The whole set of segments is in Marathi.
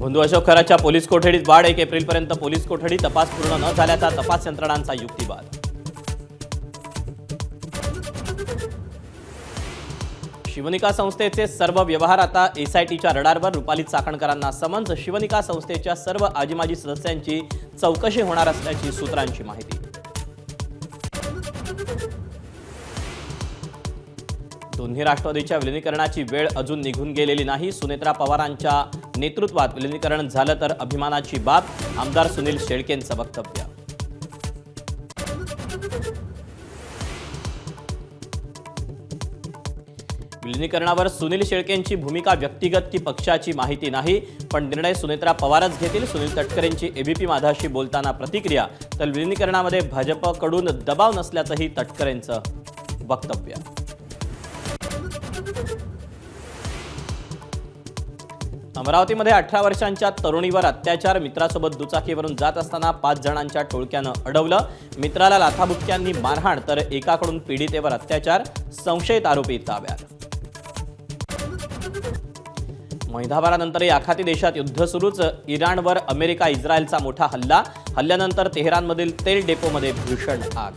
बंधू अशोक खराच्या पोलीस कोठडीत वाढ 1 एप्रिलपर्यंत पोलीस कोठडी तपास पूर्ण न झाल्याचा तपास यंत्रणांचा युक्तिवाद। शिवनिका संस्थेचे सर्व व्यवहार आता एसआयटीच्या रडारवर। रुपाली चाकणकरांना समन्स। शिवनिका संस्थेच्या सर्व आजीमाजी सदस्यांची चौकशी होणार असल्याची सूत्रांची माहिती। दोन्ही राष्ट्रवादीच्या विलीनीकरणाची वेळ अजून निघून गेलेली नाही। सुनेत्रा पवारांच्या नेतृत्वात विलीनीकरण झालं तर अभिमानाची बाब। आमदार सुनील शेळकेंचं वक्तव्य। विलीनीकरणावर सुनील शेळकेंची भूमिका व्यक्तिगत की पक्षाची माहिती नाही, पण निर्णय सुनेत्रा पवारच घेतील। सुनील तटकरेंची एबीपी माझाशी बोलताना प्रतिक्रिया, तर विलीनीकरणामध्ये भाजपकडून दबाव नसल्याचंही तटकरेंचं वक्तव्य। अमरावतीमध्ये 18 वर्षांच्या तरुणीवर अत्याचार। मित्रासोबत दुचाकीवरून जात असताना 5 जणांच्या टोळक्यानं अडवलं। मित्राला लाथाबुक्क्यांनी मारहाण तर एकाकडून पीडितेवर अत्याचार। संशयित आरोपी ताब्यात। महिनाभरानंतरही आखाती देशात युद्ध सुरूच। इराणवर अमेरिका इस्रायलचा मोठा हल्ला। हल्ल्यानंतर तेहरानमधील तेल डेपोमध्ये भीषण आग।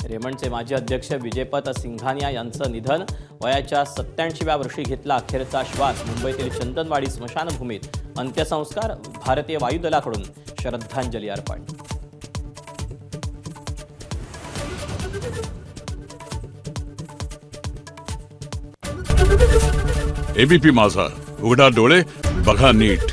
रेमंडचे माजी अध्यक्ष विजयपत सिंघानिया यांचं निधन। वयाच्या 87व्या वर्षी घेतला अखेरचा श्वास। मुंबईतील चंदनवाडी स्मशानभूमीत अंत्यसंस्कार। भारतीय वायुदलाकडून श्रद्धांजली अर्पण। एबीपी माझा, उघडा डोळे बघा नीट।